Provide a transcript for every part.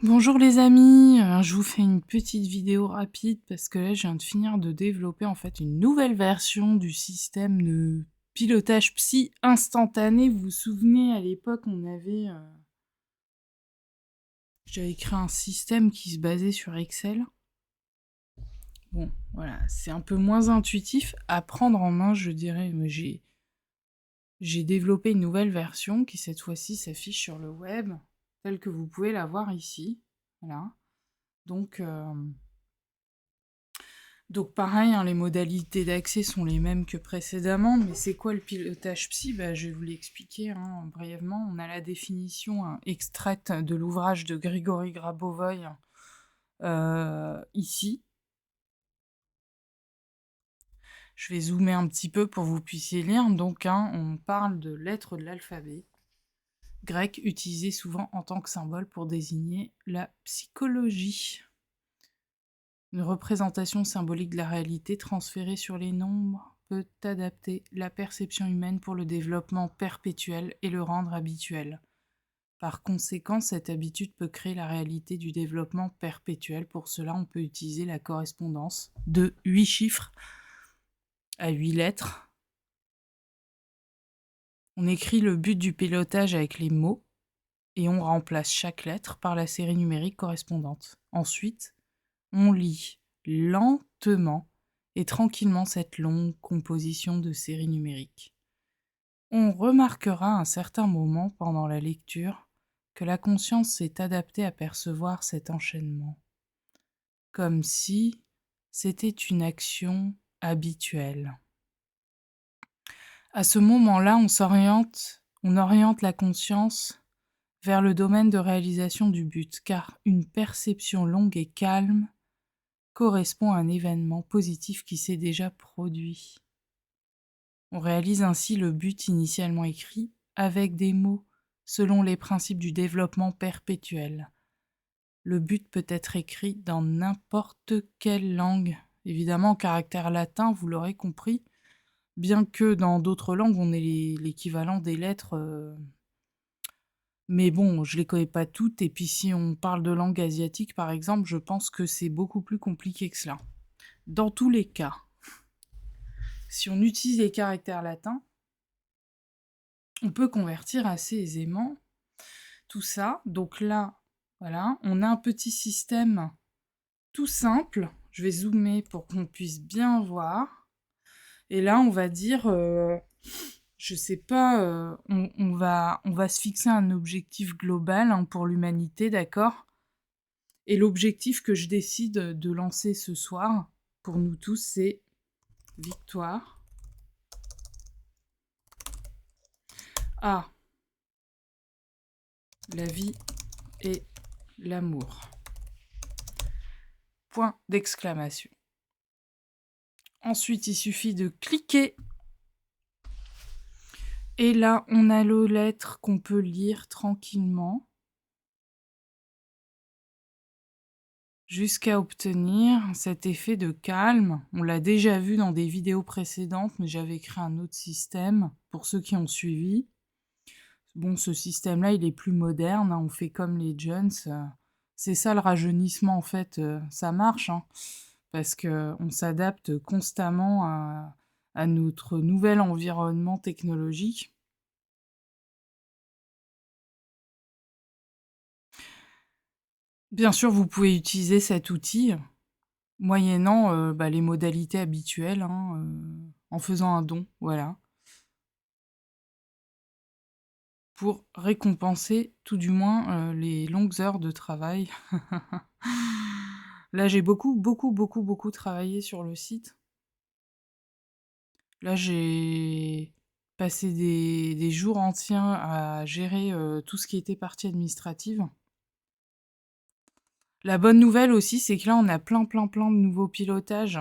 Bonjour les amis, je vous fais une petite vidéo rapide parce que là je viens de finir de développer en fait une nouvelle version du système de pilotage psy instantané. Vous vous souvenez, à l'époque j'avais créé un système qui se basait sur Excel. Bon, voilà, c'est un peu moins intuitif à prendre en main, je dirais, mais j'ai développé une nouvelle version qui cette fois-ci s'affiche sur le web, telle que vous pouvez la voir ici. Voilà. Donc, Donc pareil, hein, les modalités d'accès sont les mêmes que précédemment, mais c'est quoi le pilotage psy? Je vais vous l'expliquer brièvement. On a la définition extraite de l'ouvrage de Grigory Grabovoy ici. Je vais zoomer un petit peu pour que vous puissiez lire. Donc, on parle de lettres de l'alphabet grec utilisées souvent en tant que symbole pour désigner la psychologie. Une représentation symbolique de la réalité transférée sur les nombres peut adapter la perception humaine pour le développement perpétuel et le rendre habituel. Par conséquent, cette habitude peut créer la réalité du développement perpétuel. Pour cela, on peut utiliser la correspondance de 8 chiffres à 8 lettres. On écrit le but du pilotage avec les mots et on remplace chaque lettre par la série numérique correspondante. Ensuite, on lit lentement et tranquillement cette longue composition de séries numériques. On remarquera à un certain moment pendant la lecture que la conscience s'est adaptée à percevoir cet enchaînement, comme si c'était une action habituelle. À ce moment-là, on oriente la conscience vers le domaine de réalisation du but, car une perception longue et calme correspond à un événement positif qui s'est déjà produit. On réalise ainsi le but initialement écrit avec des mots selon les principes du développement perpétuel. Le but peut être écrit dans n'importe quelle langue, évidemment en caractère latin, vous l'aurez compris, bien que dans d'autres langues on ait l'équivalent des lettres. Mais bon, je les connais pas toutes, et puis si on parle de langue asiatique par exemple, je pense que c'est beaucoup plus compliqué que cela. Dans tous les cas, si on utilise les caractères latins, on peut convertir assez aisément tout ça. Donc là, voilà, on a un petit système tout simple. Je vais zoomer pour qu'on puisse bien voir. Et là, on va dire, je sais pas, on va se fixer un objectif global pour l'humanité, d'accord? Et l'objectif que je décide de lancer ce soir, pour nous tous, c'est victoire à la vie et l'amour. Point d'exclamation. Ensuite, il suffit de cliquer. Et là, on a les lettres qu'on peut lire tranquillement jusqu'à obtenir cet effet de calme. On l'a déjà vu dans des vidéos précédentes, mais j'avais créé un autre système pour ceux qui ont suivi. Bon, ce système-là, il est plus moderne, on fait comme les Jones. C'est ça le rajeunissement, en fait, ça marche, parce qu'on s'adapte constamment à notre nouvel environnement technologique. Bien sûr, vous pouvez utiliser cet outil moyennant les modalités habituelles, en faisant un don, voilà, pour récompenser tout du moins les longues heures de travail. Là, j'ai beaucoup travaillé sur le site. Là, j'ai passé des jours entiers à gérer tout ce qui était partie administrative. La bonne nouvelle aussi, c'est que là, on a plein de nouveaux pilotages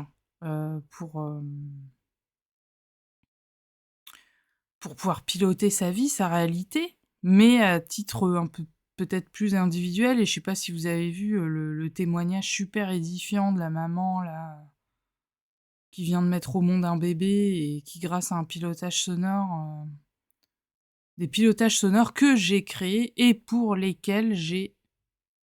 pour pouvoir piloter sa vie, sa réalité, mais à titre un peu peut-être plus individuel. Et je sais pas si vous avez vu le témoignage super édifiant de la maman là, qui vient de mettre au monde un bébé et qui, grâce à un pilotage sonore, des pilotages sonores que j'ai créés et pour lesquels j'ai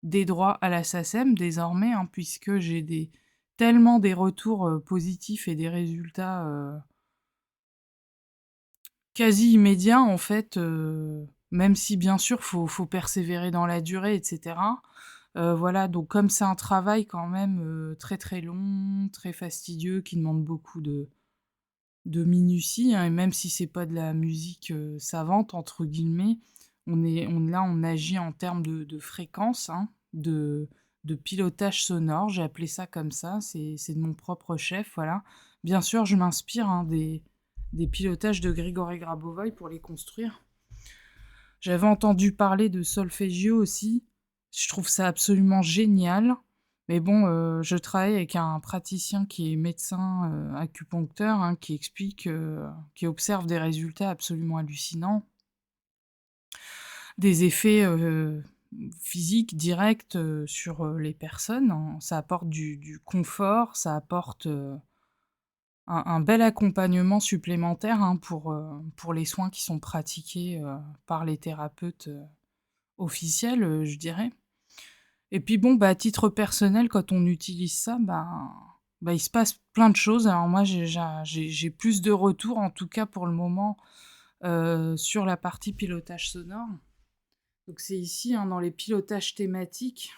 des droits à la SACEM désormais, hein, puisque j'ai tellement des retours positifs et des résultats quasi immédiats en fait, même si bien sûr faut persévérer dans la durée, etc. Voilà, donc comme c'est un travail quand même très très long, très fastidieux, qui demande beaucoup de minutie, hein, et même si c'est pas de la musique savante, entre guillemets, on agit en termes de fréquence, hein, de pilotage sonore, j'ai appelé ça comme ça, c'est de mon propre chef, voilà. Bien sûr, je m'inspire hein, des pilotages de Grigory Grabovoï pour les construire. J'avais entendu parler de solféggio aussi, je trouve ça absolument génial. Mais bon, je travaille avec un praticien qui est médecin, acupuncteur, hein, qui explique, qui observe des résultats absolument hallucinants. Des effets, physiques directs, sur, les personnes, hein. Ça apporte du confort, ça apporte, un bel accompagnement supplémentaire, hein, pour les soins qui sont pratiqués, par les thérapeutes, officiels, je dirais. Et puis bon, bah, à titre personnel, quand on utilise ça, il se passe plein de choses. Alors moi, j'ai plus de retours, en tout cas pour le moment, sur la partie pilotage sonore. Donc c'est ici, hein, dans les pilotages thématiques.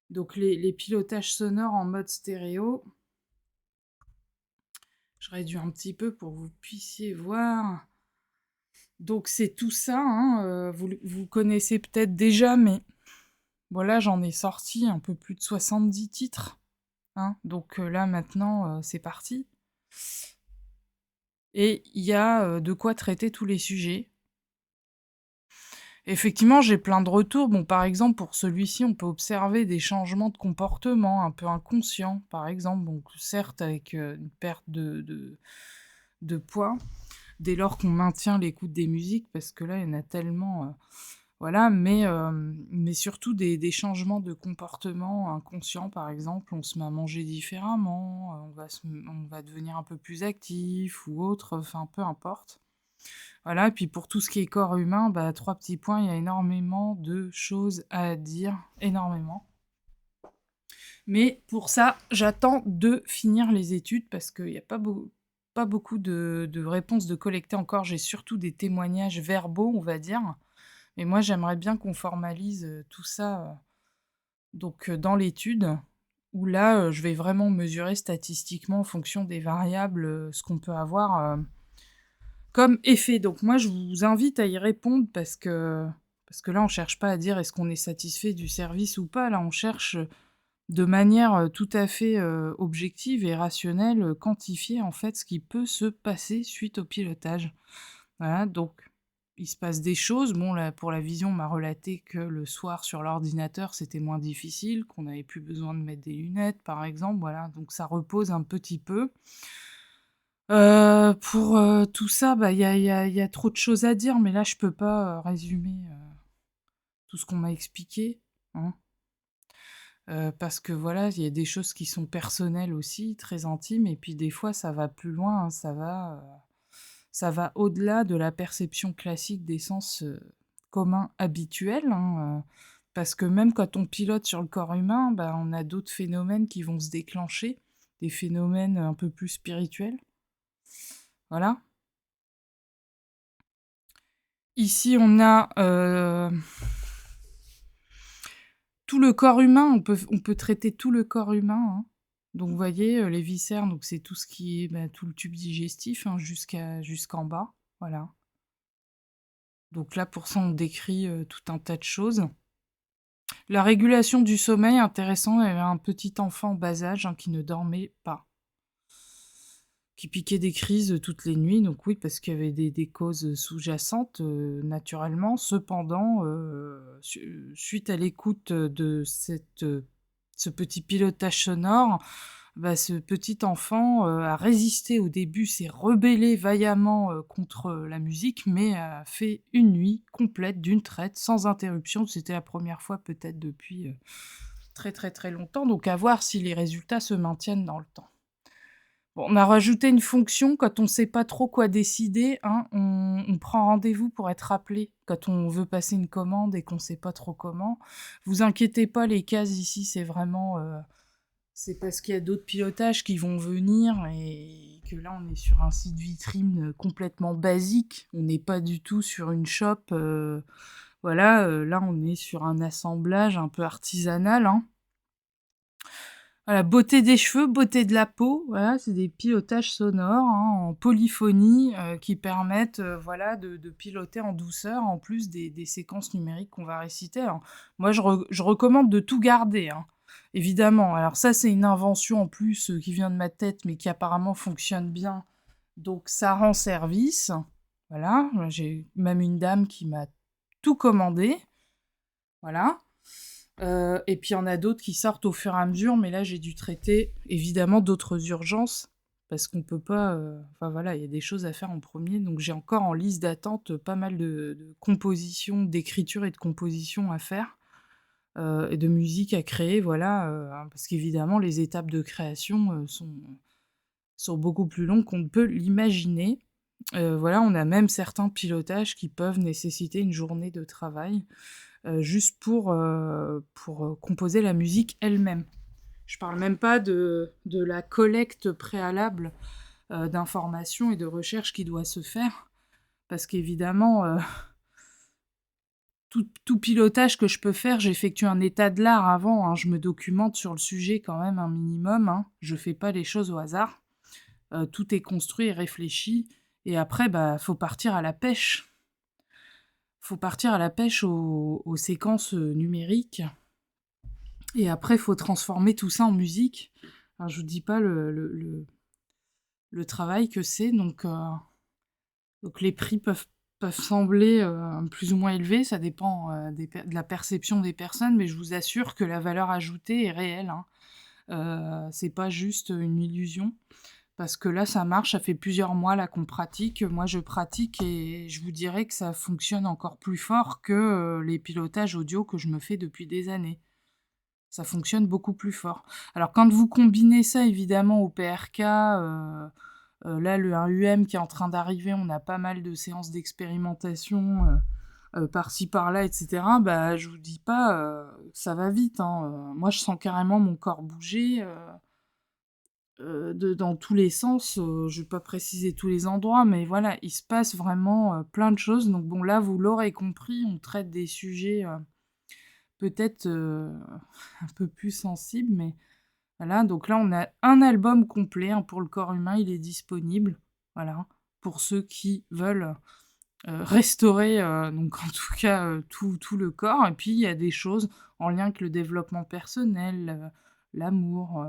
Donc les pilotages sonores en mode stéréo. Je réduis un petit peu pour que vous puissiez voir. Donc c'est tout ça, hein, vous connaissez peut-être déjà, mais voilà, j'en ai sorti un peu plus de 70 titres. Hein, donc là maintenant, c'est parti. Et il y a de quoi traiter tous les sujets. Effectivement, j'ai plein de retours. Bon, par exemple, pour celui-ci, on peut observer des changements de comportement un peu inconscients, par exemple. Donc, certes, avec une perte de poids, dès lors qu'on maintient l'écoute des musiques, parce que là, il y en a tellement. Voilà, mais surtout des changements de comportement inconscients, par exemple. On se met à manger différemment, on va devenir un peu plus actif ou autre, enfin, peu importe. Voilà, et puis pour tout ce qui est corps humain, 3 petits points, il y a énormément de choses à dire, énormément. Mais pour ça, j'attends de finir les études parce qu'il y a pas beaucoup de réponses de collecter encore. J'ai surtout des témoignages verbaux, on va dire. Mais moi, j'aimerais bien qu'on formalise tout ça donc dans l'étude, où là, je vais vraiment mesurer statistiquement en fonction des variables ce qu'on peut avoir comme effet. Donc moi, je vous invite à y répondre parce que là, on cherche pas à dire est-ce qu'on est satisfait du service ou pas. Là, on cherche de manière tout à fait objective et rationnelle, quantifier en fait ce qui peut se passer suite au pilotage. Voilà, donc il se passe des choses. Bon, là, pour la vision, on m'a relaté que le soir sur l'ordinateur, c'était moins difficile, qu'on n'avait plus besoin de mettre des lunettes, par exemple. Voilà, donc ça repose un petit peu. Pour tout ça, il y a trop de choses à dire, mais là, je peux pas résumer tout ce qu'on m'a expliqué, hein. Parce que voilà, il y a des choses qui sont personnelles aussi, très intimes, et puis des fois, ça va plus loin, hein, ça va au-delà de la perception classique des sens communs habituels, hein, parce que même quand on pilote sur le corps humain, on a d'autres phénomènes qui vont se déclencher, des phénomènes un peu plus spirituels. Voilà. Ici, on a tout le corps humain, on peut traiter tout le corps humain, hein. Donc vous voyez, les viscères, donc c'est tout ce qui est, tout le tube digestif, hein, jusqu'en bas, voilà. Donc là, pour ça, on décrit, tout un tas de choses. La régulation du sommeil, intéressant, il y avait un petit enfant en bas âge, hein, qui ne dormait pas, qui piquait des crises, toutes les nuits, donc oui, parce qu'il y avait des causes, sous-jacentes, naturellement. Cependant, suite à l'écoute, de ce petit pilotage sonore, ce petit enfant, a résisté au début, s'est rebellé vaillamment, contre, la musique, mais a fait une nuit complète d'une traite, sans interruption. C'était la première fois peut-être depuis, très, très, très longtemps, donc à voir si les résultats se maintiennent dans le temps. Bon, on a rajouté une fonction quand on sait pas trop quoi décider, hein, on prend rendez-vous pour être appelé quand on veut passer une commande et qu'on sait pas trop comment. Vous inquiétez pas, les cases ici, c'est vraiment, c'est parce qu'il y a d'autres pilotages qui vont venir et que là, on est sur un site vitrine, complètement basique. On n'est pas du tout sur une shop, voilà, là, on est sur un assemblage un peu artisanal, hein. Voilà, beauté des cheveux, beauté de la peau, voilà, c'est des pilotages sonores, hein, en polyphonie, qui permettent, voilà, de piloter en douceur, en plus des séquences numériques qu'on va réciter. Alors, moi, je recommande de tout garder, hein, évidemment. Alors ça, c'est une invention, en plus, qui vient de ma tête, mais qui apparemment fonctionne bien, donc ça rend service. Voilà, j'ai même une dame qui m'a tout commandé, voilà. Et puis il y en a d'autres qui sortent au fur et à mesure, mais là j'ai dû traiter évidemment d'autres urgences, parce qu'on peut pas, enfin voilà, il y a des choses à faire en premier, donc j'ai encore en liste d'attente pas mal de compositions, d'écriture et de composition à faire, et de musique à créer, voilà, parce qu'évidemment les étapes de création, sont beaucoup plus longues qu'on ne peut l'imaginer. Voilà, on a même certains pilotages qui peuvent nécessiter une journée de travail, juste pour composer la musique elle-même. Je parle même pas de la collecte préalable, d'informations et de recherches qui doit se faire, parce qu'évidemment, tout pilotage que je peux faire, j'effectue un état de l'art avant, hein. Je me documente sur le sujet quand même un minimum, hein. Je fais pas les choses au hasard. Tout est construit et réfléchi et après, bah, faut partir à la pêche. Faut partir à la pêche aux séquences, numériques. Et après, il faut transformer tout ça en musique. Alors, je vous dis pas le travail que c'est, donc les prix peuvent sembler plus ou moins élevés, ça dépend de la perception des personnes, mais je vous assure que la valeur ajoutée est réelle, hein. C'est pas juste une illusion, parce que là, ça marche, ça fait plusieurs mois là qu'on pratique. Moi, je pratique et je vous dirais que ça fonctionne encore plus fort que les pilotages audio que je me fais depuis des années. Ça fonctionne beaucoup plus fort. Alors quand vous combinez ça évidemment au PRK, là le 1UM qui est en train d'arriver, on a pas mal de séances d'expérimentation, par-ci par-là et cetera. Bah, je vous dis pas, ça va vite, hein, moi je sens carrément mon corps bouger, dans tous les sens, je vais pas préciser tous les endroits, mais voilà, il se passe vraiment, plein de choses. Donc bon là, vous l'aurez compris, on traite des sujets, peut-être, un peu plus sensibles, mais voilà, donc là, on a un album complet, hein, pour le corps humain, il est disponible, voilà, pour ceux qui veulent, restaurer, donc en tout cas, tout le corps et puis il y a des choses en lien avec le développement personnel, l'amour,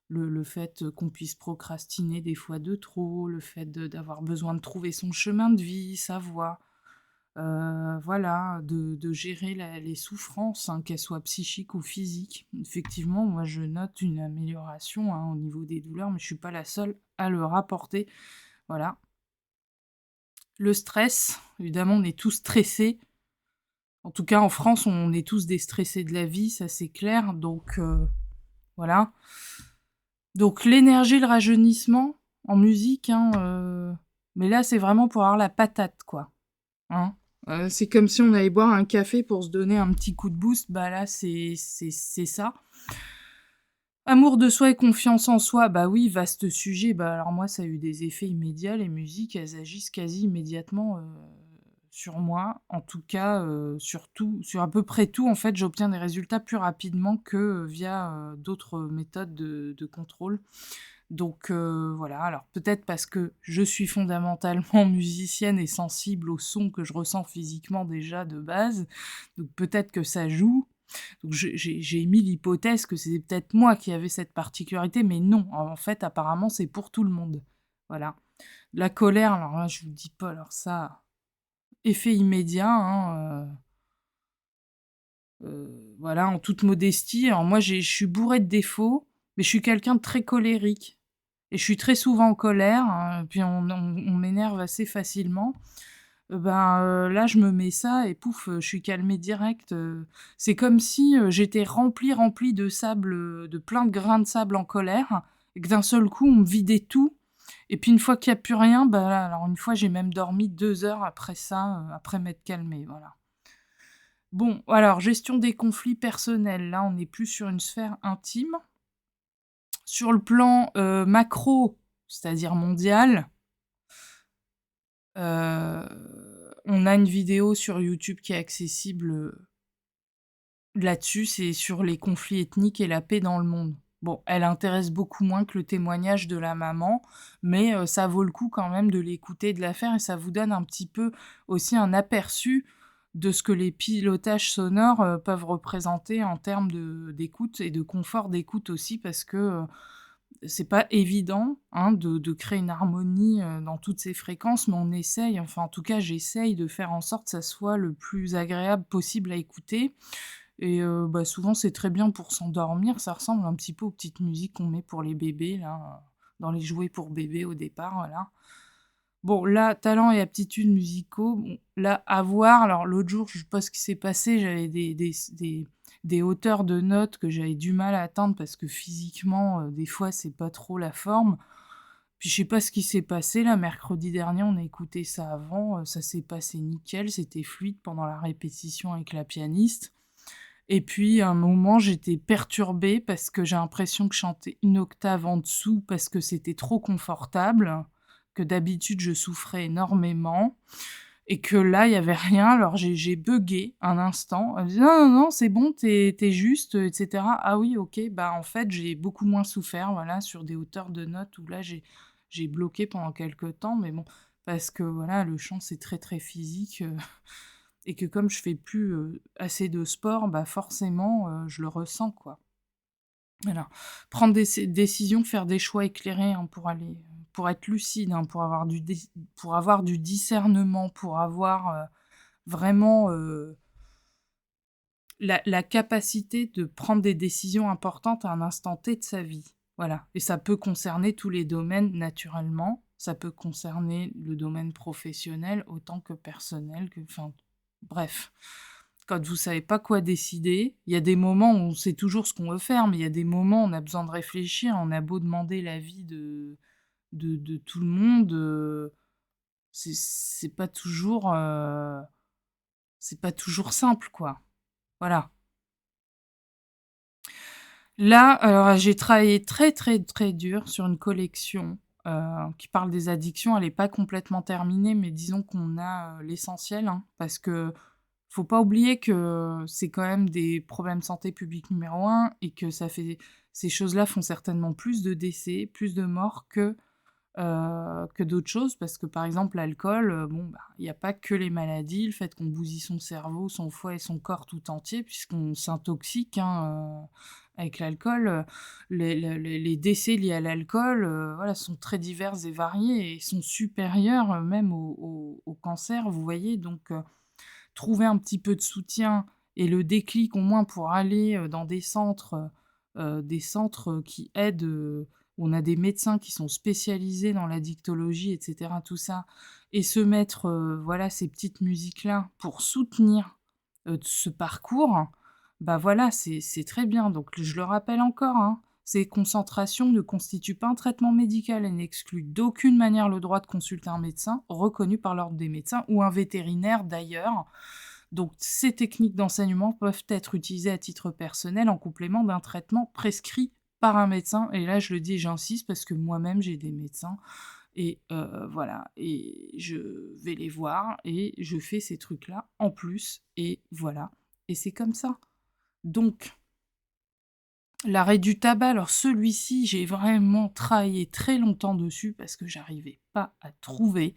le fait, qu'on puisse procrastiner des fois de trop, le fait d'avoir besoin de trouver son chemin de vie, sa voie. Voilà, de gérer les souffrances, hein, qu'elles soient psychiques ou physiques. Effectivement, moi, je note une amélioration, hein, au niveau des douleurs, mais je suis pas la seule à le rapporter. Voilà. Le stress, évidemment, on est tous stressés. En tout cas, en France, on est tous des stressés de la vie, ça c'est clair. Donc, voilà. Donc l'énergie, le rajeunissement en musique, hein, mais là, c'est vraiment pour avoir la patate, quoi. Hein. C'est comme si on allait boire un café pour se donner un petit coup de boost, bah là c'est ça. Amour de soi et confiance en soi, bah oui, vaste sujet. Bah alors moi ça a eu des effets immédiats, les musiques elles agissent quasi immédiatement sur moi. En tout cas, sur à peu près tout en fait, j'obtiens des résultats plus rapidement que via d'autres méthodes de contrôle. Donc voilà, alors peut-être parce que je suis fondamentalement musicienne et sensible au son que je ressens physiquement déjà de base, donc peut-être que ça joue. Donc j'ai émis l'hypothèse que c'était peut-être moi qui avais cette particularité, mais non, en fait apparemment c'est pour tout le monde. Voilà. La colère, alors là je vous dis pas, alors ça, effet immédiat, hein, voilà, en toute modestie. Alors moi je suis bourrée de défauts, mais je suis quelqu'un de très colérique. Et je suis très souvent en colère, hein, puis on m'énerve assez facilement. Là, je me mets ça et pouf, je suis calmée direct, c'est comme si, j'étais remplie de sable, de plein de grains de sable en colère et que d'un seul coup, on me vidait tout. Et puis une fois qu'il y a plus rien, bah là, alors une fois, j'ai même dormi 2 heures après ça, après m'être calmée, voilà. Bon, alors gestion des conflits personnels, là, on est plus sur une sphère intime. Sur le plan, macro, c'est-à-dire mondial, on a une vidéo sur YouTube qui est accessible, là-dessus, c'est sur les conflits ethniques et la paix dans le monde. Bon, elle intéresse beaucoup moins que le témoignage de la maman, mais ça vaut le coup quand même de l'écouter, de la faire, et ça vous donne un petit peu aussi un aperçu de ce que les pilotages sonores, peuvent représenter en termes d'écoute et de confort d'écoute aussi, parce que, c'est pas évident, hein, de créer une harmonie, dans toutes ces fréquences, mais on essaye, enfin en tout cas j'essaye de faire en sorte que ça soit le plus agréable possible à écouter. Et bah, souvent, c'est très bien pour s'endormir. Ça ressemble un petit peu aux petites musiques qu'on met pour les bébés là, dans les jouets pour bébés au départ, voilà. Bon là, talent et aptitudes musicaux, bon, là, à voir. Alors l'autre jour, je sais pas ce qui s'est passé, j'avais des hauteurs de notes que j'avais du mal à atteindre parce que physiquement, des fois, c'est pas trop la forme. Puis je sais pas ce qui s'est passé là, mercredi dernier, on a écouté ça avant, ça s'est passé nickel, c'était fluide pendant la répétition avec la pianiste. Et puis, à un moment, j'étais perturbée parce que j'ai l'impression que je chantais une octave en dessous parce que c'était trop confortable, que d'habitude je souffrais énormément et que là, il y avait rien. Alors j'ai buggé un instant. Elle me dit: «Non, non, non, c'est bon, tu es juste, et cetera». Ah oui, OK, bah, en fait, j'ai beaucoup moins souffert, voilà, sur des hauteurs de notes où là, j'ai bloqué pendant quelque temps, mais bon, parce que voilà, le chant, c'est très, très physique, et que comme je fais plus, assez de sport, bah, forcément, je le ressens, quoi. Voilà. Prendre des décisions, faire des choix éclairés, hein, pour être lucide, hein, pour avoir du discernement, pour avoir, vraiment, la capacité de prendre des décisions importantes à un instant T de sa vie. Voilà, et ça peut concerner tous les domaines naturellement, ça peut concerner le domaine professionnel autant que personnel, que enfin, bref. Quand vous savez pas quoi décider, il y a des moments où on sait toujours ce qu'on veut faire, mais il y a des moments où on a besoin de réfléchir, on a beau demander l'avis de tout le monde, c'est pas toujours, c'est pas toujours simple, quoi. Voilà. Là, alors j'ai travaillé très, très, très dur sur une collection, qui parle des addictions. Elle est pas complètement terminée, mais disons qu'on a, l'essentiel, hein, parce que faut pas oublier que c'est quand même des problèmes de santé publique numéro un, et que ça fait ces choses-là font certainement plus de décès, plus de morts que d'autres choses. Parce que, par exemple, l'alcool, bon, bah, il y a pas que les maladies, le fait qu'on bousille son cerveau, son foie et son corps tout entier puisqu'on s'intoxique, hein, avec l'alcool, les décès liés à l'alcool, voilà, sont très divers et variés et sont supérieurs, même au cancer, vous voyez? Donc trouver un petit peu de soutien et le déclic au moins pour aller, dans des centres, qui aident, où on a des médecins qui sont spécialisés dans l'addictologie et cetera, tout ça, et se mettre, voilà, ces petites musiques-là pour soutenir, ce parcours, bah, voilà, c'est très bien. Donc je le rappelle encore, hein, ces concentrations ne constituent pas un traitement médical et n'excluent d'aucune manière le droit de consulter un médecin reconnu par l'ordre des médecins ou un vétérinaire d'ailleurs. Donc ces techniques d'enseignement peuvent être utilisées à titre personnel en complément d'un traitement prescrit par un médecin, et là je le dis et j'insiste parce que moi-même j'ai des médecins et voilà, et je vais les voir et je fais ces trucs-là en plus, et voilà, et c'est comme ça. Donc l'arrêt du tabac, alors celui-ci, j'ai vraiment travaillé très longtemps dessus parce que j'arrivais pas à trouver,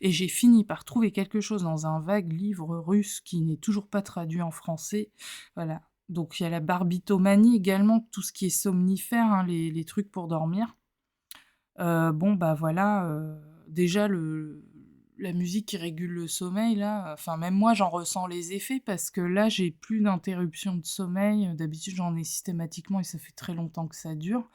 et j'ai fini par trouver quelque chose dans un vague livre russe qui n'est toujours pas traduit en français. Voilà. Donc il y a la barbitomanie également, tout ce qui est somnifère, hein, les trucs pour dormir. Bon, bah, voilà, déjà la musique qui régule le sommeil là, enfin même moi j'en ressens les effets parce que là j'ai plus d'interruption de sommeil, d'habitude j'en ai systématiquement et ça fait très longtemps que ça dure,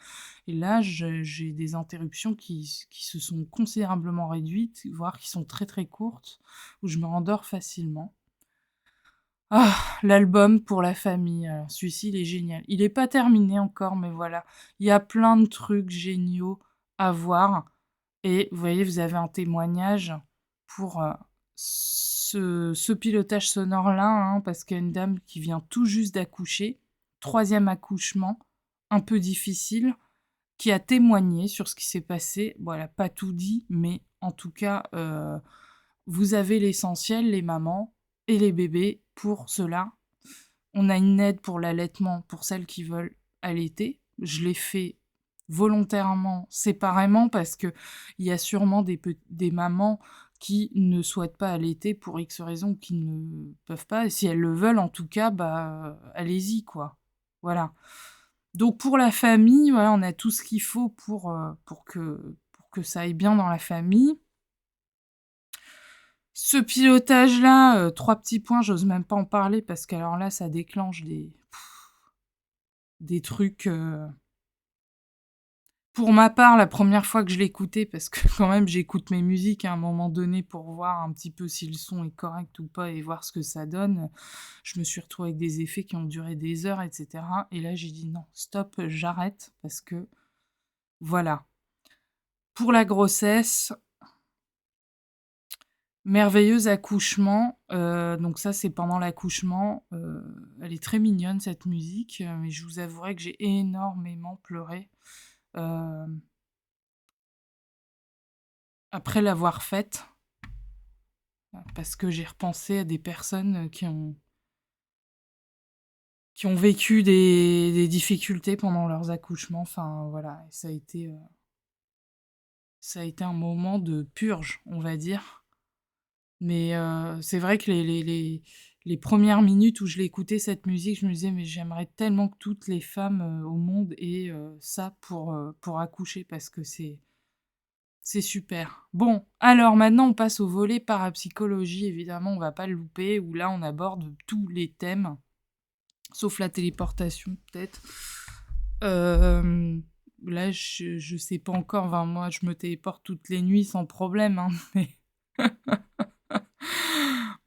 et là j'ai des interruptions qui se sont considérablement réduites, voire qui sont très, très courtes, où je me rendors facilement. Ah, l'album pour la famille, alors celui-ci, il est génial. Il est pas terminé encore, mais voilà. Il y a plein de trucs géniaux à voir et vous voyez, vous avez un témoignage pour, ce pilotage sonore-là, hein, parce qu'il y a une dame qui vient tout juste d'accoucher, 3e accouchement, un peu difficile, qui a témoigné sur ce qui s'est passé. Bon, elle a pas tout dit, mais en tout cas, vous avez l'essentiel, les mamans et les bébés pour cela. On a une aide pour l'allaitement pour celles qui veulent allaiter. Je l'ai fait volontairement, séparément, parce qu'il y a sûrement des mamans qui ne souhaitent pas allaiter pour X raisons, qui ne peuvent pas. Et si elles le veulent, en tout cas, bah, allez-y, quoi. Voilà. Donc pour la famille, voilà, on a tout ce qu'il faut pour que ça aille bien dans la famille. Ce pilotage-là, 3 petits points, j'ose même pas en parler parce qu'alors là, ça déclenche des trucs, pour ma part, la première fois que je l'ai écouté, parce que quand même j'écoute mes musiques à un moment donné pour voir un petit peu si le son est correct ou pas et voir ce que ça donne, je me suis retrouvée avec des effets qui ont duré des heures et cetera et là j'ai dit: «Non, stop, j'arrête» parce que voilà. Pour la grossesse, merveilleux accouchement, donc ça, c'est pendant l'accouchement, elle est très mignonne cette musique, mais je vous avouerai que j'ai énormément pleuré, hem, après l'avoir faite, parce que j'ai repensé à des personnes, qui ont vécu des difficultés pendant leurs accouchements, enfin voilà, et ça a été un moment de purge, on va dire. Mais c'est vrai que les 1res minutes où je l'ai écoutée cette musique, je me disais: «Mais j'aimerais tellement que toutes les femmes, au monde aient, ça pour accoucher parce que c'est super». Bon, alors maintenant on passe au volet parapsychologie, évidemment on va pas le louper, où là on aborde tous les thèmes, sauf la téléportation peut-être. Là je sais pas encore, enfin moi je me téléporte toutes les nuits sans problème, hein,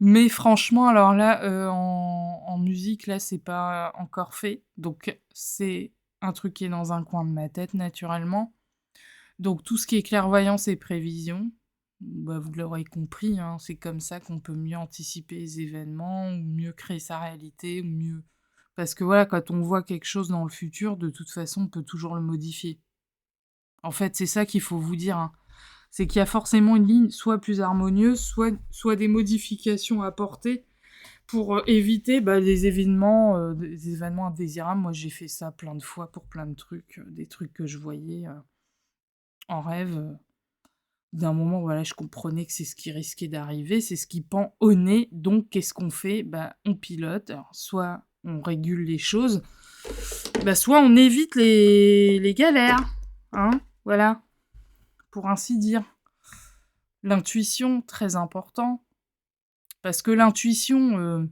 mais franchement, alors là, en musique, là, c'est pas encore fait. Donc c'est un truc qui est dans un coin de ma tête, naturellement. Donc tout ce qui est clairvoyance et prévision, bah, vous l'aurez compris, hein, c'est comme ça qu'on peut mieux anticiper les événements ou mieux créer sa réalité ou mieux parce que voilà, quand on voit quelque chose dans le futur, de toute façon, on peut toujours le modifier. En fait, c'est ça qu'il faut vous dire, hein. C'est qu'il y a forcément une ligne soit plus harmonieuse, soit des modifications à apporter pour, éviter, bah, des événements indésirables. Moi, j'ai fait ça plein de fois pour plein de trucs, des trucs que je voyais, en rêve, d'un moment, voilà, je comprenais que c'est ce qui risquait d'arriver, c'est ce qui pend au nez, donc qu'est-ce qu'on fait? Bah, on pilote. Alors soit on régule les choses, bah, soit on évite les galères, hein, voilà, pour ainsi dire. L'intuition, très important, parce que l'intuition,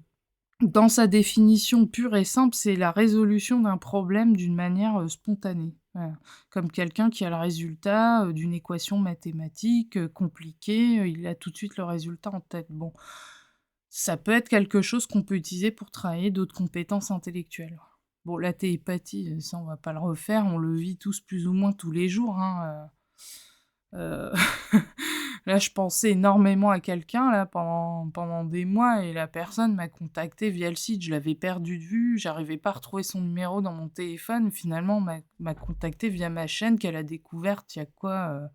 dans sa définition pure et simple, c'est la résolution d'un problème d'une manière, spontanée. Voilà. Comme quelqu'un qui a le résultat, d'une équation mathématique, compliquée, il a tout de suite le résultat en tête. Bon, ça peut être quelque chose qu'on peut utiliser pour travailler d'autres compétences intellectuelles. Bon, la télépathie, ça on va pas le refaire, on le vit tous plus ou moins tous les jours, hein, Heu, là, je pensais énormément à quelqu'un là pendant des mois et la personne m'a contactée via le site. Je l'avais perdu de vue, j'arrivais pas à retrouver son numéro dans mon téléphone. Finalement, m'a contactée via ma chaîne qu'elle a découverte il y a quoi,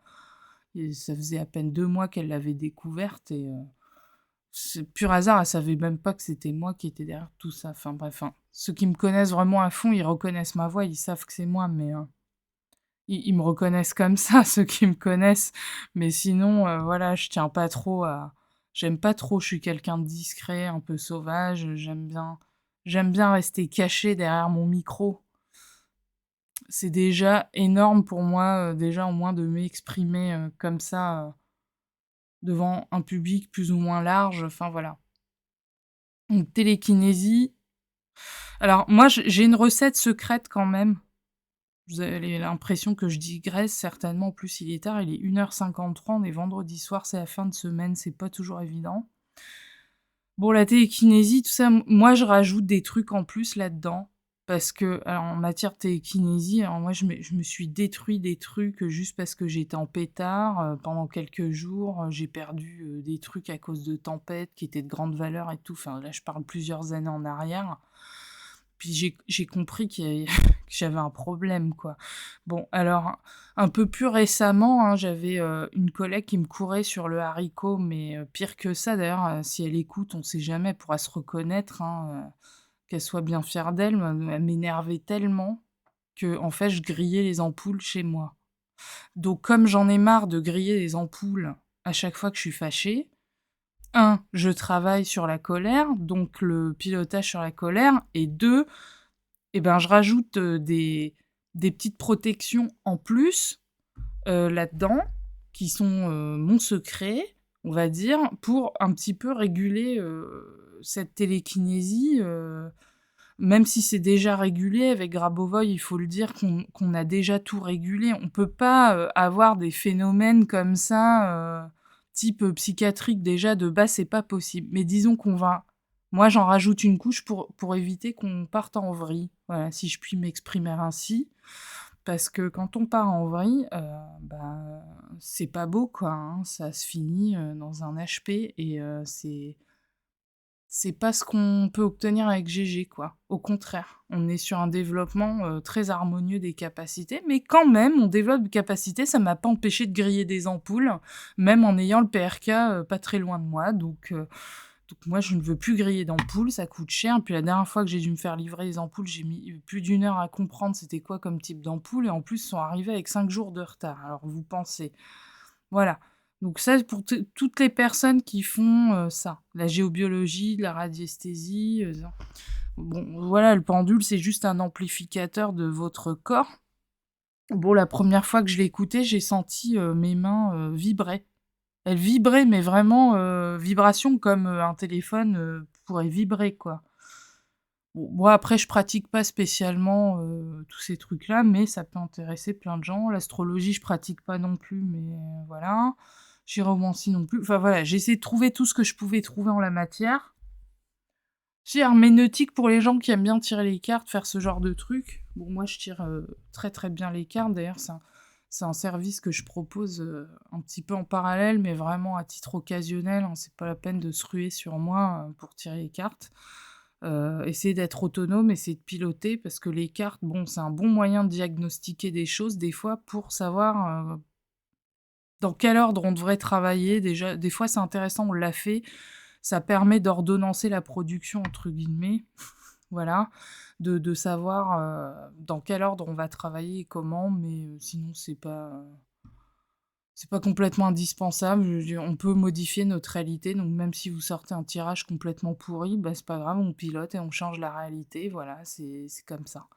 et ça faisait à peine 2 mois qu'elle l'avait découverte et c'est pur hasard, elle savait même pas que c'était moi qui étais derrière tout ça. Enfin bref, hein, ceux qui me connaissent vraiment à fond, ils reconnaissent ma voix, ils savent que c'est moi, mais ils me reconnaissent comme ça, ceux qui me connaissent, mais sinon, voilà, je tiens pas trop à j'aime pas trop, je suis quelqu'un de discret, un peu sauvage, j'aime bien rester caché derrière mon micro. C'est déjà énorme pour moi, déjà au moins de m'exprimer, comme ça, devant un public plus ou moins large, enfin voilà. Donc télékinésie, alors moi j'ai une recette secrète quand même. Vous avez l'impression que je digresse certainement, en plus il est tard, il est 1h53, on est vendredi soir, c'est la fin de semaine, c'est pas toujours évident. Bon, la télékinésie, tout ça, moi, je rajoute des trucs en plus là-dedans parce que alors en matière de télékinésie, alors moi, je me suis détruit des trucs, juste parce que j'étais en pétard, pendant quelques jours, j'ai perdu, des trucs à cause de tempêtes qui étaient de grande valeur et tout. Enfin, là, je parle plusieurs années en arrière. Puis j'ai compris que j'avais un problème, quoi. Bon, alors, un peu plus récemment, hein, j'avais, une collègue qui me courait sur le haricot, mais pire que ça d'ailleurs, si elle écoute, on sait jamais, elle pourra se reconnaître, hein, qu'elle soit bien fière d'elle. Moi, elle m'énervait tellement que en fait, je grillais les ampoules chez moi. Donc comme j'en ai marre de griller les ampoules à chaque fois que je suis fâchée, je travaille sur la colère, donc le pilotage sur la colère, et 2, et ben, je rajoute, des petites protections en plus, là-dedans, qui sont, mon secret, on va dire, pour un petit peu réguler, cette télékinésie, même si c'est déjà régulé avec Grabovoi, il faut le dire qu'on a déjà tout régulé. On peut pas, avoir des phénomènes comme ça, type, psychiatrique, déjà de base, c'est pas possible. Mais disons qu'on va moi j'en rajoute une couche pour éviter qu'on parte en vrille. Voilà, si je puis m'exprimer ainsi. Parce que quand on part en vrille, bah, c'est pas beau quoi, hein. Ça se finit, dans un HP et c'est pas ce qu'on peut obtenir avec GG, quoi. Au contraire, on est sur un développement, très harmonieux des capacités, mais quand même, on développe des capacités, ça m'a pas empêché de griller des ampoules, même en ayant le PRK, pas très loin de moi, donc moi, je ne veux plus griller d'ampoules, ça coûte cher. Puis la dernière fois que j'ai dû me faire livrer les ampoules, j'ai mis plus d'1 heure à comprendre c'était quoi comme type d'ampoule et en plus, ils sont arrivés avec 5 jours de retard. Alors vous pensez. Voilà. Donc ça, pour toutes les personnes qui font, ça, la géobiologie, la radiesthésie, bon, voilà, le pendule, c'est juste un amplificateur de votre corps. Bon, la première fois que je l'ai écouté, j'ai senti, mes mains, vibrer. Elles vibraient, mais vraiment, vibration comme, un téléphone, pourrait vibrer, quoi. Bon, moi après je pratique pas spécialement, tous ces trucs-là, mais ça peut intéresser plein de gens. L'astrologie, je pratique pas non plus, mais voilà. Chiromancie non plus. Enfin voilà, j'ai essayé de trouver tout ce que je pouvais trouver en la matière. J'ai herméneutique pour les gens qui aiment bien tirer les cartes, faire ce genre de trucs. Bon, moi je tire, très, très bien les cartes. D'ailleurs, c'est un service que je propose, un petit peu en parallèle, mais vraiment à titre occasionnel, hein. C'est pas la peine de se ruer sur moi, pour tirer les cartes. Essayer d'être autonome, essayer de piloter parce que les cartes, bon, c'est un bon moyen de diagnostiquer des choses des fois pour savoir, dans quel ordre on devrait travailler. Déjà, des fois, c'est intéressant, on l'a fait. Ça permet «d'ordonnancer la production» entre guillemets, voilà, de savoir, dans quel ordre on va travailler et comment, mais sinon c'est pas complètement indispensable. Je veux dire, on peut modifier notre réalité, donc même si vous sortez un tirage complètement pourri, bah, c'est pas grave, on pilote et on change la réalité, voilà, c'est comme ça.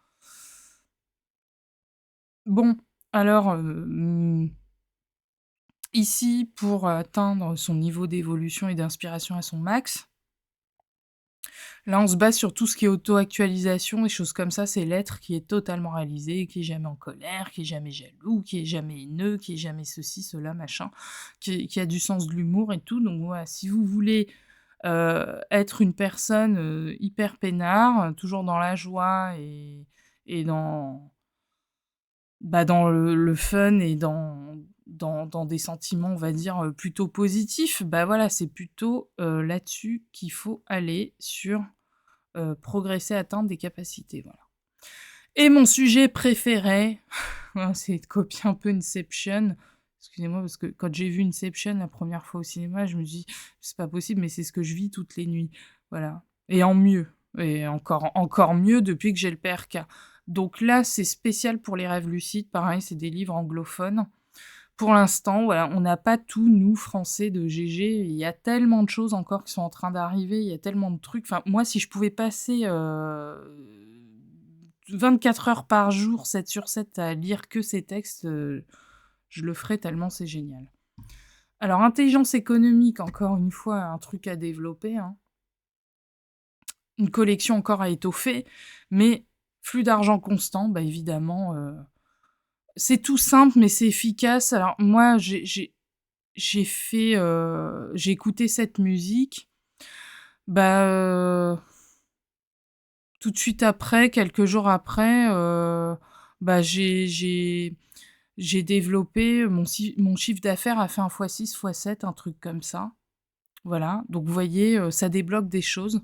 Bon, alors, ici, pour atteindre son niveau d'évolution et d'inspiration à son max, là, on se base sur tout ce qui est auto-actualisation, des choses comme ça. C'est l'être qui est totalement réalisé, qui est jamais en colère, qui est jamais jaloux, qui est jamais haineux, qui est jamais ceci, cela, machin, qui a du sens de l'humour et tout. Donc voilà, si vous voulez être une personne hyper peinard, toujours dans la joie et dans, bah, dans le fun et dans des sentiments, on va dire, plutôt positifs, bah voilà, c'est plutôt là-dessus qu'il faut aller sur progresser, atteindre des capacités, voilà. Et mon sujet préféré, c'est de copier un peu Inception. Excusez-moi, parce que quand j'ai vu Inception la première fois au cinéma, je me dis: «C'est pas possible, mais c'est ce que je vis toutes les nuits». Voilà, et en mieux, et encore mieux depuis que j'ai le PRK. Donc là, c'est spécial pour les rêves lucides, pareil, c'est des livres anglophones. Pour l'instant, voilà, on n'a pas tout, nous, Français, de GG. Il y a tellement de choses encore qui sont en train d'arriver, il y a tellement de trucs. Enfin, moi, si je pouvais passer 24 heures par jour, 7 sur 7, à lire que ces textes, je le ferais tellement c'est génial. Alors, intelligence économique, encore une fois, un truc à développer, hein. Une collection encore à étoffer, mais flux d'argent constant, bah évidemment, c'est tout simple, mais c'est efficace. Alors moi, j'ai fait, j'ai écouté cette musique. Bah, tout de suite après, quelques jours après, bah, j'ai développé mon chiffre d'affaires a fait un fois 6 fois 7, un truc comme ça. Voilà, donc vous voyez, ça débloque des choses.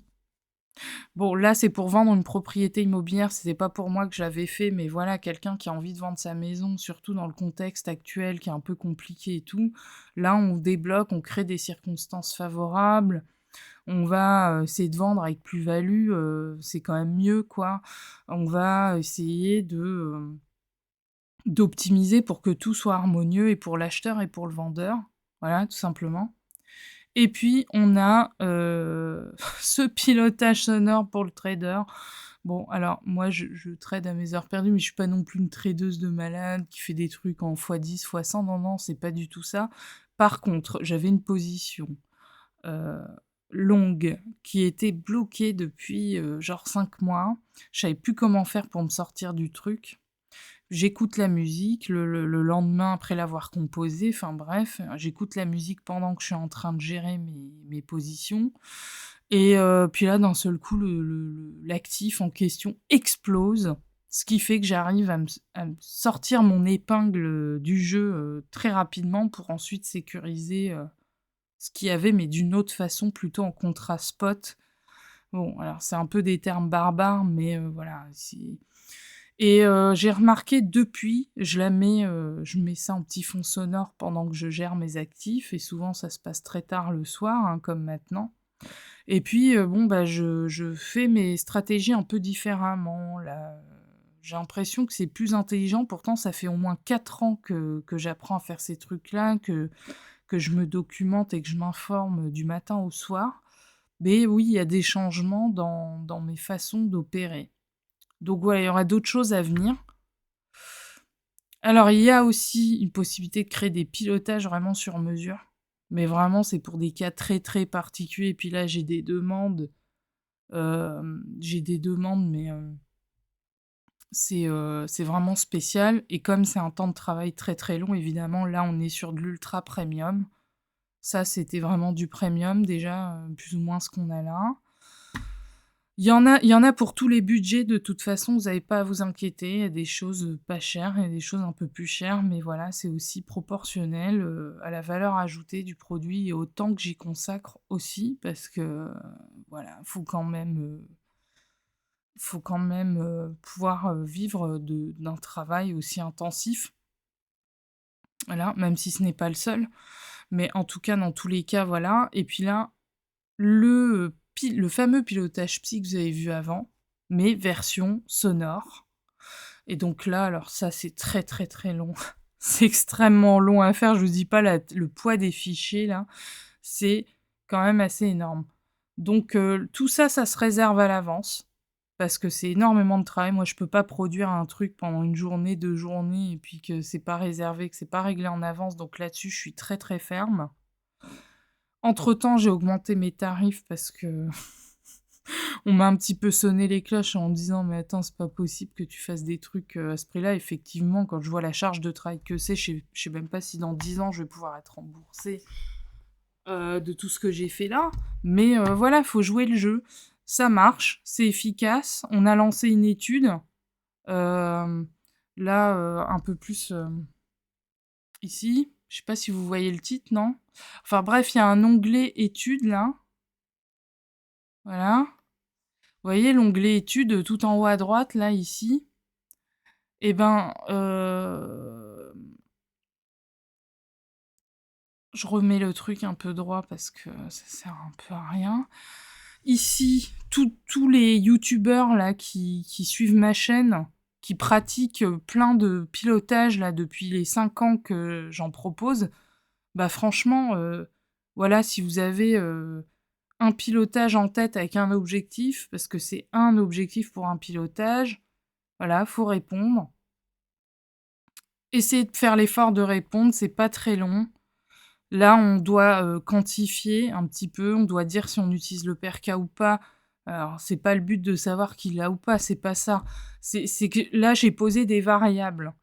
Bon, là, c'est pour vendre une propriété immobilière, c'était pas pour moi que je l'avais fait, mais voilà, quelqu'un qui a envie de vendre sa maison, surtout dans le contexte actuel qui est un peu compliqué et tout. Là, on débloque, on crée des circonstances favorables, on va, essayer de vendre avec plus-value, c'est quand même mieux, quoi. On va essayer d'optimiser pour que tout soit harmonieux et pour l'acheteur et pour le vendeur. Voilà, tout simplement. Et puis on a, ce pilotage sonore pour le trader. Bon, alors moi je trade à mes heures perdues, mais je suis pas non plus une tradeuse de malade qui fait des trucs en x10, x100. Non, non, c'est pas du tout ça. Par contre, j'avais une position, heu, longue qui était bloquée depuis, genre 5 mois. Je savais plus comment faire pour me sortir du truc. J'écoute la musique le lendemain après l'avoir composée, enfin bref, j'écoute la musique pendant que je suis en train de gérer mes positions et puis là, d'un seul coup, l'actif en question explose, ce qui fait que j'arrive à me sortir mon épingle, du jeu, très rapidement pour ensuite sécuriser, ce qu'il y avait, mais d'une autre façon, plutôt en contrat spot. Bon, alors c'est un peu des termes barbares, mais voilà, c'est et j'ai remarqué depuis, je mets ça en petit fond sonore pendant que je gère mes actifs et souvent ça se passe très tard le soir, hein, comme maintenant. Et puis, bon, bah, je fais mes stratégies un peu différemment là, j'ai l'impression que c'est plus intelligent. Pourtant ça fait au moins 4 ans que j'apprends à faire ces trucs-là, que je me documente et que je m'informe du matin au soir. Mais oui, il y a des changements dans mes façons d'opérer. Donc voilà, il y aura d'autres choses à venir. Alors, il y a aussi une possibilité de créer des pilotages vraiment sur mesure, mais vraiment, c'est pour des cas très, très particuliers. Et puis là, j'ai des demandes, mais c'est vraiment spécial. Et comme c'est un temps de travail très, très long, évidemment, là, on est sur de l'ultra premium. Ça, c'était vraiment du premium déjà, plus ou moins ce qu'on a là. Il y en a pour tous les budgets de toute façon, vous avez pas à vous inquiéter. Il y a des choses, pas chères, il y a des choses un peu plus chères, mais voilà, c'est aussi proportionnel, à la valeur ajoutée du produit et au temps que j'y consacre aussi parce que, voilà, faut quand même, pouvoir, vivre d'un travail aussi intensif. Voilà, même si ce n'est pas le seul, mais en tout cas, dans tous les cas, voilà. Et puis là, le fameux pilotage psy que vous avez vu avant, mais version sonore. Et donc là, alors ça, c'est très, très, très long. C'est extrêmement long à faire. Je vous dis pas le poids des fichiers là, c'est quand même assez énorme. Donc tout ça, ça se réserve à l'avance parce que c'est énormément de travail. Moi, je peux pas produire un truc pendant une journée, 2 journées et puis que c'est pas réservé, que c'est pas réglé en avance. Donc là-dessus, je suis très, très ferme. Entre-temps, j'ai augmenté mes tarifs parce que on m'a un petit peu sonné les cloches en me disant: «Mais attends, c'est pas possible que tu fasses des trucs, à ce prix-là». Effectivement, quand je vois la charge de travail que c'est, je sais même pas si dans 10 ans je vais pouvoir être remboursée, de tout ce que j'ai fait là. Mais voilà, faut jouer le jeu. Ça marche, c'est efficace. On a lancé une étude, hem, là, un peu plus, ici. Je sais pas si vous voyez le titre, non? Enfin bref, il y a un onglet études là, voilà. Vous voyez l'onglet études, tout en haut à droite, là, ici? Et ben, je remets le truc un peu droit parce que ça sert un peu à rien. Ici, tous les youtubeurs là qui suivent ma chaîne, qui pratiquent, plein de pilotage là depuis les 5 ans que j'en propose, bah franchement, voilà, si vous avez, un pilotage en tête avec un objectif, parce que c'est un objectif pour un pilotage, voilà, faut répondre. Essayez de faire l'effort de répondre, c'est pas très long. Là, on doit, quantifier un petit peu, on doit dire si on utilise le PRK ou pas. Alors, c'est pas le but de savoir qu'il l'a ou pas, c'est pas ça. C'est que là, j'ai posé des variables.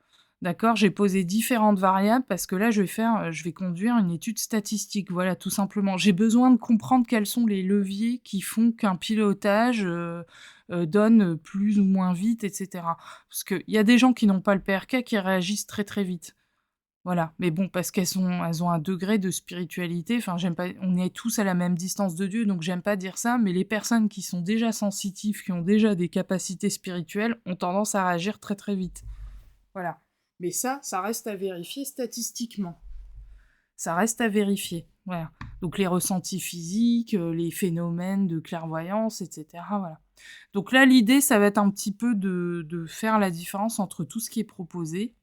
D'accord? J'ai posé différentes variables parce que là, je vais conduire une étude statistique, voilà, tout simplement. J'ai besoin de comprendre quels sont les leviers qui font qu'un pilotage, donne plus ou moins vite et cetera. Parce qu'il y a des gens qui n'ont pas le PRK qui réagissent très, très vite. Voilà, mais bon, parce elles ont un degré de spiritualité, enfin, j'aime pas on est tous à la même distance de Dieu, donc j'aime pas dire ça, mais les personnes qui sont déjà sensitifs, qui ont déjà des capacités spirituelles, ont tendance à réagir très, très vite. Voilà. Mais ça reste à vérifier statistiquement. Ça reste à vérifier, voilà. Donc les ressentis physiques, les phénomènes de clairvoyance et cetera, voilà. Donc là, l'idée, ça va être un petit peu de faire la différence entre tout ce qui est proposé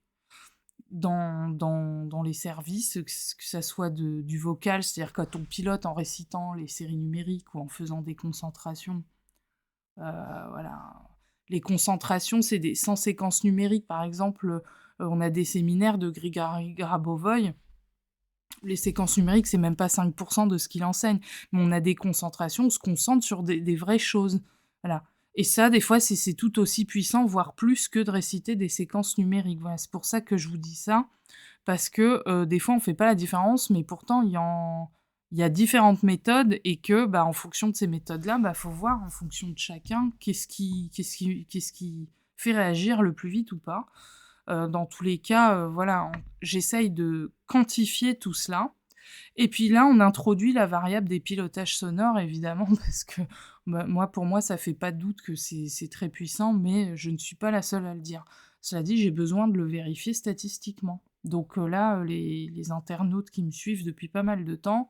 dans les services, que ça soit du vocal, c'est-à-dire quand on pilote en récitant les séries numériques ou en faisant des concentrations, voilà. Les concentrations, c'est des sans séquences numériques, par exemple, on a des séminaires de Grigari Grabovoy. Les séquences numériques, c'est même pas 5 de ce qu'il enseigne, mais on a des concentrations, on se concentre sur des vraies choses, voilà. Et ça, des fois, c'est tout aussi puissant, voire plus que de réciter des séquences numériques, voilà. C'est pour ça que je vous dis ça, parce que, des fois, on fait pas la différence, mais pourtant il y a différentes méthodes et que, bah, en fonction de ces méthodes-là, bah, faut voir en fonction de chacun qu'est-ce qui fait réagir le plus vite ou pas. Dans tous les cas, voilà, j'essaye de quantifier tout cela et puis là, on introduit la variable des pilotages sonores évidemment parce que, bah, pour moi, ça fait pas de doute que c'est très puissant, mais je ne suis pas la seule à le dire. Cela dit, j'ai besoin de le vérifier statistiquement. Donc là, les internautes qui me suivent depuis pas mal de temps,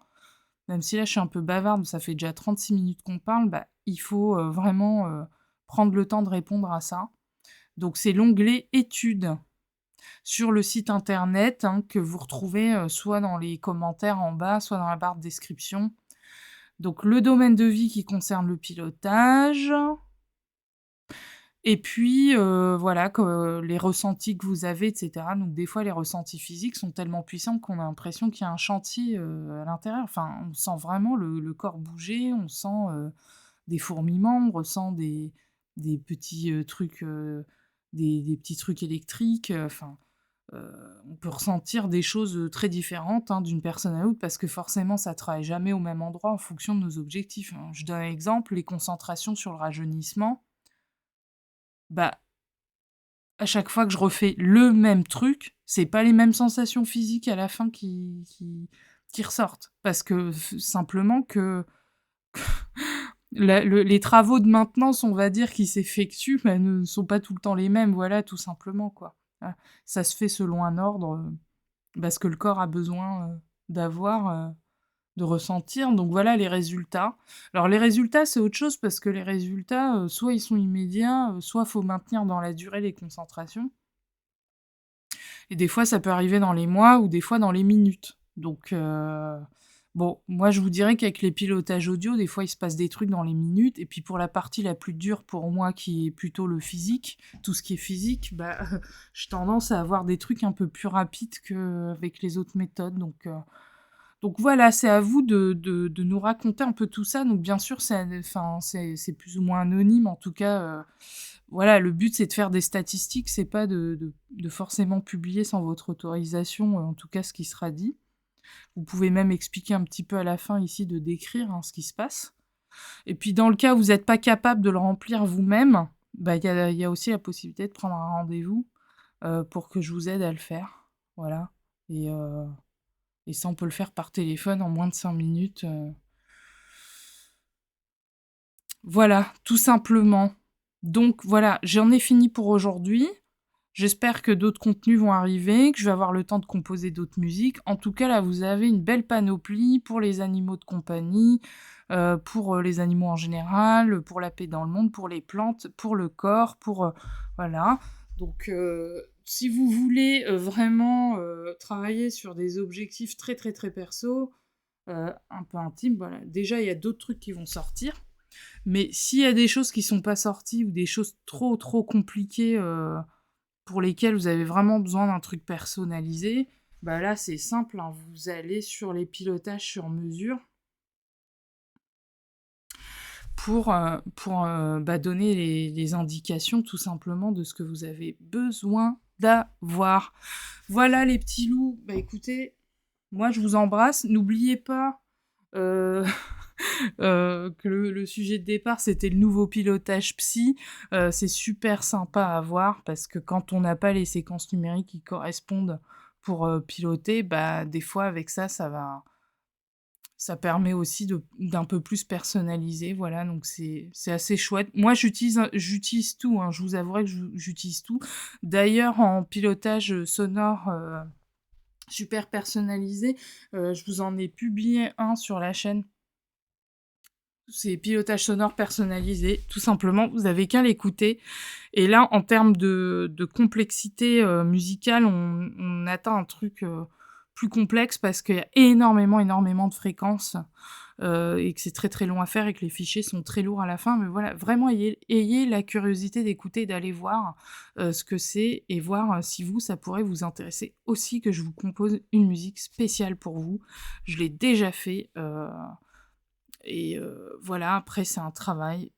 même si là je suis un peu bavarde, ça fait déjà 36 minutes qu'on parle, bah, il faut, vraiment, prendre le temps de répondre à ça. Donc c'est l'onglet études sur le site internet, hein, que vous retrouvez, soit dans les commentaires en bas, soit dans la barre de description. Donc le domaine de vie qui concerne le pilotage et puis, voilà, les ressentis que vous avez et cetera. Donc des fois, les ressentis physiques sont tellement puissants qu'on a l'impression qu'il y a un chantier, à l'intérieur. Enfin, on sent vraiment le corps bouger, on sent, des fourmillements, on ressent des petits, trucs, des petits trucs électriques, enfin, on peut ressentir des choses, très différentes, hein, d'une personne à l'autre parce que forcément ça travaille jamais au même endroit en fonction de nos objectifs, hein. Je donne un exemple, les concentrations sur le rajeunissement, bah, à chaque fois que je refais le même truc, c'est pas les mêmes sensations physiques à la fin qui ressortent. Parce que simplement que les travaux de maintenance, on va dire, qui s'effectuent, bah, ne sont pas tout le temps les mêmes, voilà, tout simplement, quoi. Voilà. Ça se fait selon un ordre, parce que le corps a besoin, d'avoir, de ressentir, donc voilà les résultats. Alors les résultats, c'est autre chose parce que les résultats, soit ils sont immédiats, soit faut maintenir dans la durée les concentrations et des fois ça peut arriver dans les mois ou des fois dans les minutes. Donc bon, moi je vous dirais qu'avec les pilotages audio, des fois il se passe des trucs dans les minutes et puis pour la partie la plus dure pour moi qui est plutôt le physique, tout ce qui est physique, bah, j'ai tendance à avoir des trucs un peu plus rapides qu'avec les autres méthodes donc voilà, c'est à vous de nous raconter un peu tout ça. Donc bien sûr, c'est plus ou moins anonyme. En tout cas, voilà, le but, c'est de faire des statistiques, c'est pas de forcément publier sans votre autorisation, en tout cas ce qui sera dit. Vous pouvez même expliquer un petit peu à la fin ici, de décrire, hein, ce qui se passe. Et puis dans le cas où vous êtes pas capable de le remplir vous-même, bah, il y a aussi la possibilité de prendre un rendez-vous, pour que je vous aide à le faire. Voilà et ça, on peut le faire par téléphone en moins de 5 minutes, voilà, tout simplement. Donc voilà, j'en ai fini pour aujourd'hui. J'espère que d'autres contenus vont arriver, que je vais avoir le temps de composer d'autres musiques. En tout cas, là, vous avez une belle panoplie pour les animaux de compagnie, pour, les animaux en général, pour la paix dans le monde, pour les plantes, pour le corps, pour, voilà. Donc si vous voulez, vraiment, travailler sur des objectifs très, très, très perso, un peu intimes, voilà, déjà, il y a d'autres trucs qui vont sortir. Mais s'il y a des choses qui sont pas sorties ou des choses trop, trop compliquées, pour lesquelles vous avez vraiment besoin d'un truc personnalisé, bah là c'est simple, hein, vous allez sur les pilotages sur mesure pour bah, donner les indications tout simplement de ce que vous avez besoin. d'avoir. Voilà les petits loups. Bah écoutez, moi je vous embrasse. N'oubliez pas euh, que le sujet de départ c'était le nouveau pilotage psy. C'est super sympa à voir parce que quand on n'a pas les séquences numériques qui correspondent pour piloter, bah des fois avec ça, ça permet aussi d'un peu plus personnaliser, voilà, donc c'est assez chouette. Moi, j'utilise tout, hein, je vous avouerai que j'utilise tout. D'ailleurs, en pilotage sonore super personnalisé, je vous en ai publié un sur la chaîne. C'est pilotage sonore personnalisé, tout simplement, vous avez qu'à l'écouter. Et là, en termes de complexité musicale, on atteint un truc plus complexe parce qu'il y a énormément de fréquences et que c'est très très long à faire et que les fichiers sont très lourds à la fin. Mais voilà, vraiment, ayez la curiosité d'écouter, d'aller voir ce que c'est et voir si vous, ça pourrait vous intéresser aussi que je vous compose une musique spéciale pour vous. Je l'ai déjà fait et voilà, après, c'est un travail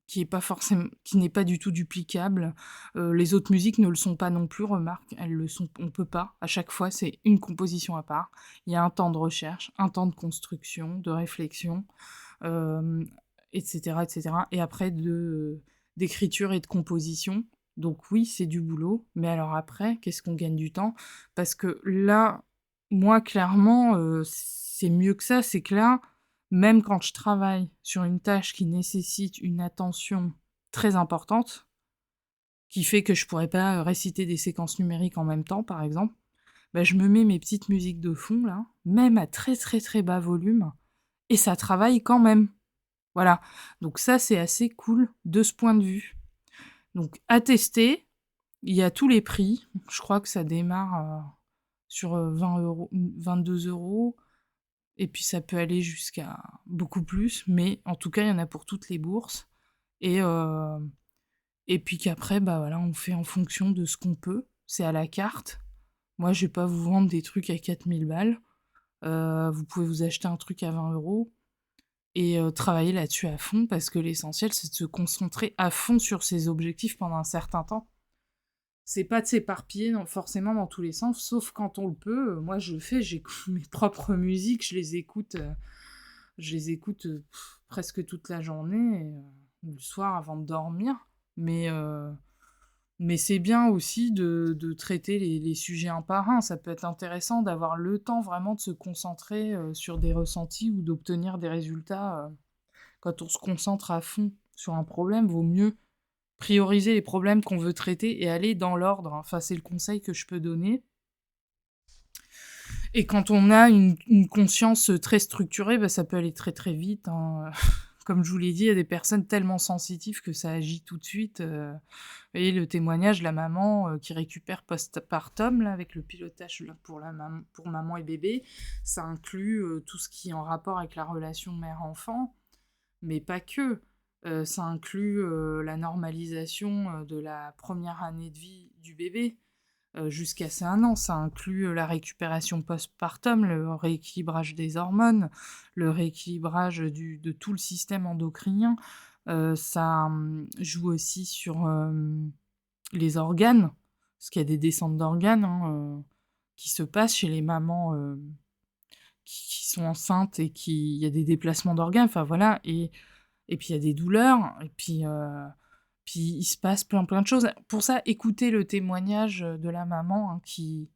qui est pas forcément, qui n'est pas du tout duplicable. Les autres musiques ne le sont pas non plus, remarque, elles le sont, on peut pas. À chaque fois, c'est une composition à part. Il y a un temps de recherche, un temps de construction, de réflexion, euh, etc., etc. Et après d'écriture et de composition. Donc oui, c'est du boulot. Mais alors après, qu'est-ce qu'on gagne du temps? Parce que là, moi, clairement, c'est mieux que ça. C'est que là, même quand je travaille sur une tâche qui nécessite une attention très importante, qui fait que je pourrais pas réciter des séquences numériques en même temps, par exemple, bah, je me mets mes petites musiques de fond, là, même à très très très bas volume, et ça travaille quand même. Voilà. Donc ça, c'est assez cool de ce point de vue. Donc à tester, il y a tous les prix. Je crois que ça démarre sur 20 euros, 22 euros. Et puis ça peut aller jusqu'à beaucoup plus, mais en tout cas, il y en a pour toutes les bourses. Et, euh, et puis qu'après, bah voilà, on fait en fonction de ce qu'on peut. C'est à la carte. Moi, je vais pas vous vendre des trucs à 4000 balles. Vous pouvez vous acheter un truc à 20 euros et travailler là-dessus à fond parce que l'essentiel, c'est de se concentrer à fond sur ses objectifs pendant un certain temps. C'est pas de s'éparpiller forcément dans tous les sens, sauf quand on le peut. Moi, je le fais, j'écoute mes propres musiques, je les écoute presque toute la journée, ou le soir avant de dormir. Mais, euh, mais c'est bien aussi de traiter les sujets un par un. Ça peut être intéressant d'avoir le temps vraiment de se concentrer sur des ressentis ou d'obtenir des résultats. Quand on se concentre à fond sur un problème, vaut mieux prioriser les problèmes qu'on veut traiter et aller dans l'ordre. Enfin, c'est le conseil que je peux donner. Et quand on a une conscience très structurée, bah, ça peut aller très très vite, hein. Comme je vous l'ai dit, il y a des personnes tellement sensitives que ça agit tout de suite. Vous voyez le témoignage de la maman qui récupère postpartum là, avec le pilotage là, pour maman et bébé. Ça inclut tout ce qui est en rapport avec la relation mère-enfant, mais pas que. Ça inclut la normalisation de la première année de vie du bébé jusqu'à ses 1 an. Ça inclut la récupération postpartum, le rééquilibrage des hormones, le rééquilibrage de tout le système endocrinien. Ça joue aussi sur les organes, parce qu'il y a des descentes d'organes hein, qui se passent chez les mamans qui sont enceintes et il y a des déplacements d'organes, enfin voilà, et puis il y a des douleurs, et puis il se passe plein de choses. Pour ça, écoutez le témoignage de la maman hein, qui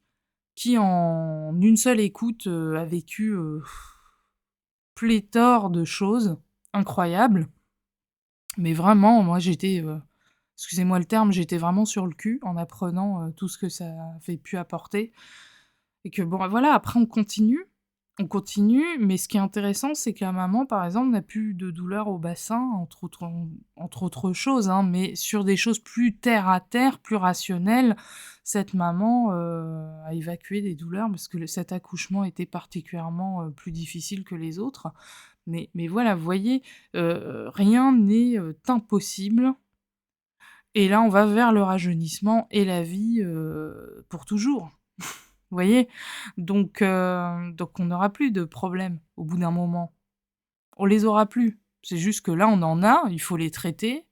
en une seule écoute a vécu pléthore de choses incroyables. Mais vraiment, moi j'étais, excusez-moi le terme, j'étais vraiment sur le cul en apprenant tout ce que ça avait pu apporter. Et que bon, voilà, après on continue, mais ce qui est intéressant, c'est que la maman, par exemple, n'a plus de douleur au bassin, entre autres choses, hein, mais sur des choses plus terre à terre, plus rationnelles, cette maman a évacué des douleurs parce que cet accouchement était particulièrement plus difficile que les autres. Mais voilà, vous voyez, rien n'est impossible. Et là, on va vers le rajeunissement et la vie pour toujours. Vous voyez? Donc on n'aura plus de problèmes au bout d'un moment. On les aura plus. C'est juste que là, on en a, il faut les traiter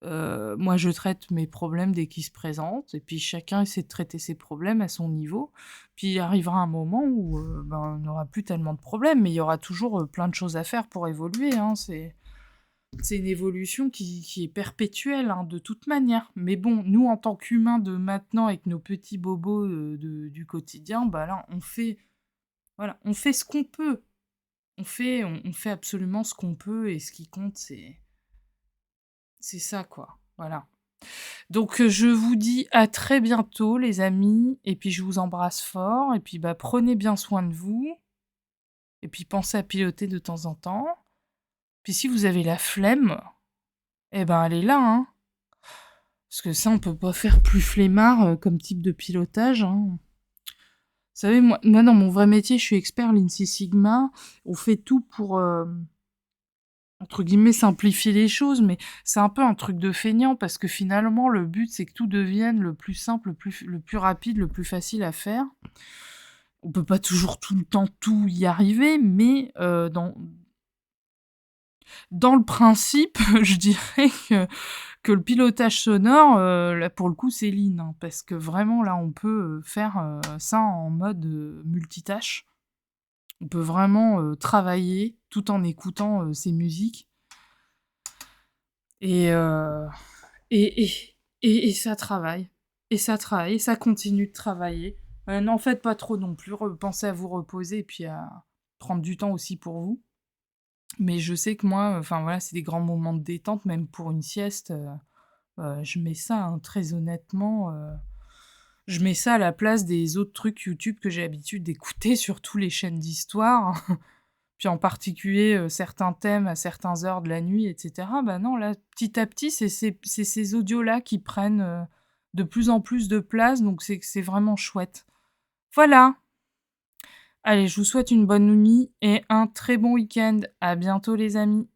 Moi, je traite mes problèmes dès qu'ils se présentent et puis chacun essaie de traiter ses problèmes à son niveau. Puis il arrivera un moment où, ben, on n'aura plus tellement de problèmes, mais il y aura toujours, plein de choses à faire pour évoluer, hein. C'est une évolution qui est perpétuelle, hein, de toute manière. Mais bon, nous, en tant qu'humains de maintenant, avec nos petits bobos, du quotidien, bah, là, voilà, on fait ce qu'on peut. On fait absolument ce qu'on peut et ce qui compte, c'est ça, quoi. Voilà. Donc, je vous dis à très bientôt, les amis, et puis je vous embrasse fort, et puis, bah, prenez bien soin de vous, et puis pensez à piloter de temps en temps. Puis si vous avez la flemme, eh ben, elle est là, hein. Parce que ça, on peut pas faire plus flemmard, comme type de pilotage, hein. Vous savez, moi, dans mon vrai métier, je suis expert Lean Six Sigma. On fait tout pour, entre guillemets, «simplifier les choses», mais c'est un peu un truc de feignant parce que finalement, le but, c'est que tout devienne le plus simple, le plus rapide, le plus facile à faire. On peut pas toujours tout le temps tout y arriver, mais dans le principe, je dirais que le pilotage sonore, là, pour le coup, c'est lean, hein, parce que vraiment, là, on peut, faire, ça en mode, multitâche. On peut vraiment, travailler tout en écoutant, ses musiques et heu et et ça travaille et ça travaille et ça continue de travailler. N'en faites pas trop non plus, pensez à vous reposer et puis à prendre du temps aussi pour vous. Mais je sais que moi, enfin, voilà, c'est des grands moments de détente, même pour une sieste, je mets ça, hein, très honnêtement, je mets ça à la place des autres trucs YouTube que j'ai l'habitude d'écouter sur tous les chaînes d'histoire. Puis en particulier, certains thèmes à certaines heures de la nuit et cetera. Bah non, là, petit à petit, c'est ces audios-là qui prennent, de plus en plus de place, donc c'est vraiment chouette. Voilà! Allez, je vous souhaite une bonne nuit et un très bon week-end. À bientôt les amis.